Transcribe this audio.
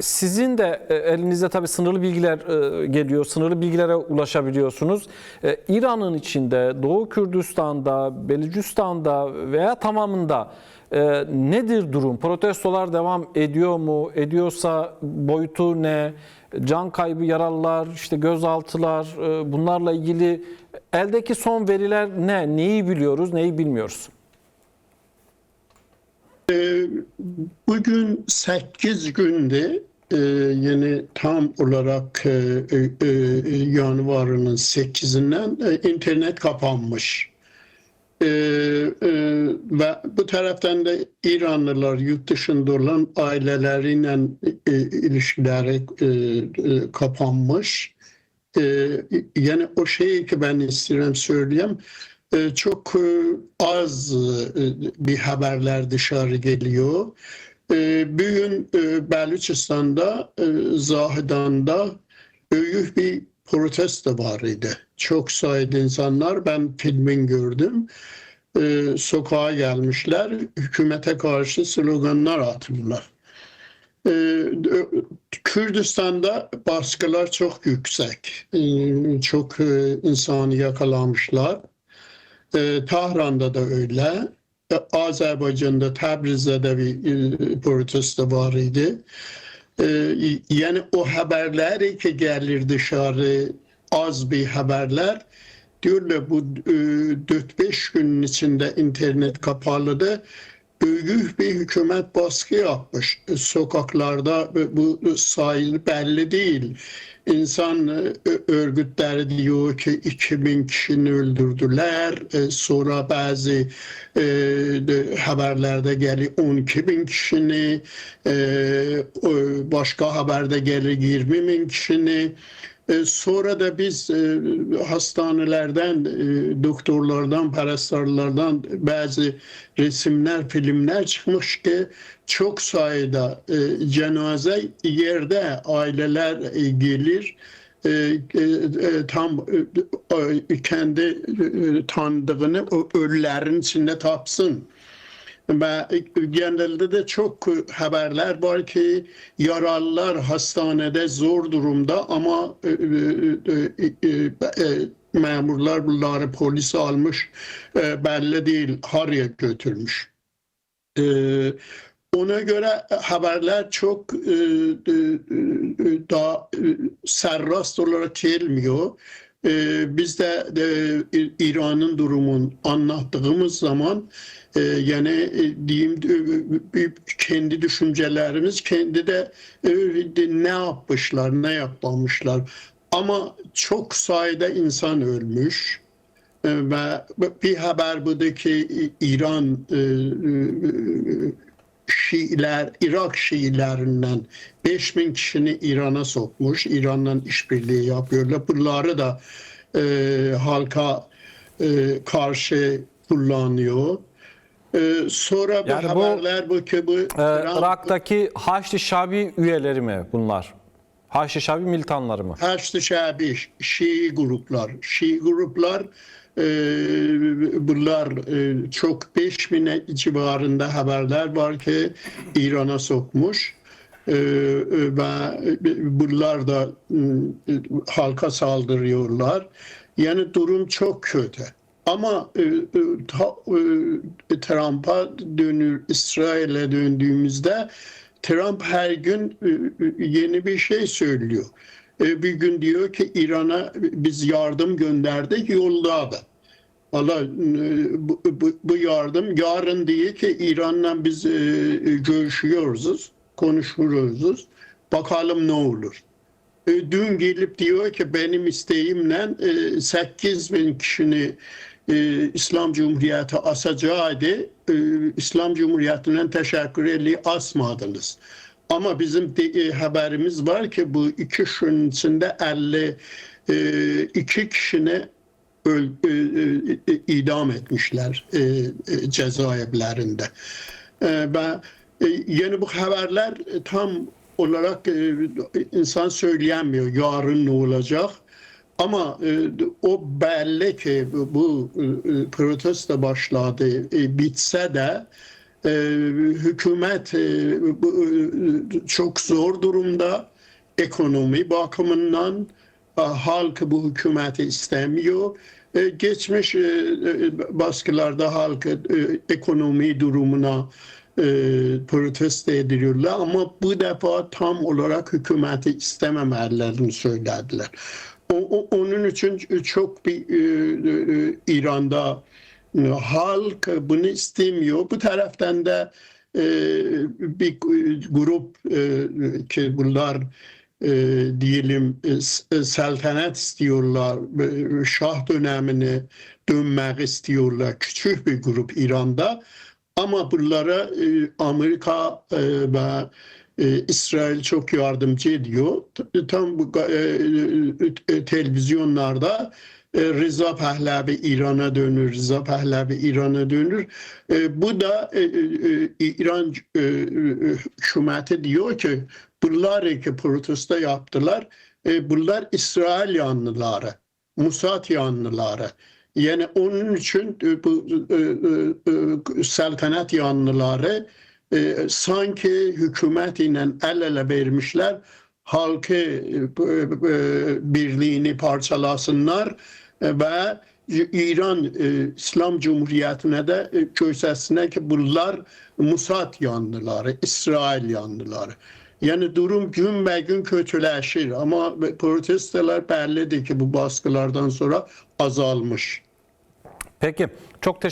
Sizin de elinizde tabii sınırlı bilgiler geliyor, sınırlı bilgilere ulaşabiliyorsunuz. İran'ın içinde, Doğu Kürdistan'da, Belucistan'da veya tamamında nedir durum? Protestolar devam ediyor mu? Ediyorsa boyutu ne? Can kaybı, yaralılar, işte gözaltılar, bunlarla ilgili eldeki son veriler ne? Neyi biliyoruz, neyi bilmiyoruz? Bugün 8 günde yani tam olarak yanvarının 8'inden internet kapanmış. Ve bu taraftan da İranlılar yurt dışında olan aileleriyle ilişkileri kapanmış. Yani o şeyi ki ben istedim söyleyeyim. Çok az bir haberler dışarı geliyor. Bugün Belucistan'da, Zahidan'da büyük bir protesto var idi. Çok sayıda insanlar, ben filmin gördüm, sokağa gelmişler, hükümete karşı sloganlar atıyorlar. Kürdistan'da baskılar çok yüksek. Çok insanı yakalamışlar. Tahran'da da öyle. Azerbaycan'da, Təbriz'de de bir protesto var idi. Yani o haberler ki gelir dışarı, az bir haberler. Diyorlar bu 4-5 günün içinde internet kapalıdı. Büyük bir hükümet baskı yapmış. Sokaklarda bu sayı belli değil. İnsan örgütleri diyor ki 2000 kişini öldürdüler. Sonra bazı haberlerde geliyor 12 bin kişini, başka haberde geliyor 20 bin kişini. Sonra da biz hastanelerden, doktorlardan, parastarlardan bazı resimler, filmler çıkmış ki çok sayıda cenaze yerde aileler gelir. Tam kendi tanıdığını ölülerin içinde tapsın. Ve genelde de çok haberler var ki yaralılar hastanede zor durumda ama memurlar bunları polise almış, belli değil, haraya götürmüş. Ona göre haberler çok daha serrast olarak gelmiyor. Biz de İran'ın durumunu anlattığımız zaman yani diyeyim kendi düşüncelerimiz, kendi de ne yapmışlar, ne yapmamışlar. Ama çok sayıda insan ölmüş. Ve bir haber budur ki İran Şiiler, Irak Şiilerinden 5000 kişini İran'a sokmuş. İran'la işbirliği yapıyorlar. Bunları da halka karşı kullanıyor. Sonra bu Yani haberler bu ki bu Irak'taki Haçlı Şabi üyeleri mi bunlar? Haçlı Şabi militanları mı? Haçlı Şabi, Şii gruplar. Şii gruplar bunlar çok 5000 civarında haberler var ki İran'a sokmuş. Ve bunlar da halka saldırıyorlar. Yani durum çok kötü. Ama Trump'a İsrail'e döndüğümüzde Trump her gün yeni bir şey söylüyor. Bir gün diyor ki İran'a biz yardım gönderdik, yolda da. Valla bu yardım yarın diye ki İran'la biz görüşüyoruz, konuşuyoruz. Bakalım ne olur. Dün gelip diyor ki benim isteğimle 8.000 kişini İslam Cumhuriyeti asacaktı. İslam Cumhuriyeti'nden teşekkür edip asmadınız. Ama bizim haberimiz var ki bu 2 gün içinde 52 kişini idam etmişler cezaevlerinde. Ve yani bu haberler tam olarak insan söyleyemiyor yarın ne olacak. Ama o belli ki bu protesto başladı, bitse de Hükümet çok zor durumda ekonomi bakımından. Halk bu hükümeti istemiyor. Geçmiş baskılarda halk ekonomi durumuna protesto ediyorlar ama bu defa tam olarak hükümeti istememelerini söylediler. Onun için çok bir İran'da halk bunu istemiyor. Bu taraftan da bir grup ki bunlar diyelim saltanat istiyorlar, şah dönemine dönmek istiyorlar. Küçük bir grup İran'da. Ama bunlara Amerika ve İsrail çok yardımcı ediyor. Tam bu televizyonlarda Rıza Pahlavi İran'a dönür, Rıza Pahlavi İran'a dönür. Bu da İran hükümeti diyor ki bunlar ki protesto yaptılar. Bunlar İsrail yanlıları, Mossad yanlıları. Yani onun için bu saltanat yanlıları sanki hükümetiyle el ele vermişler, halkı birliğini parçalasınlar ve İran İslam Cumhuriyeti'ne de göstersinler ki bunlar Mossad yanlıları, İsrail yanlıları. Yani durum gün be gün kötüleşir ama protestolar bellidir ki bu baskılardan sonra azalmış. Peki, çok teşekkür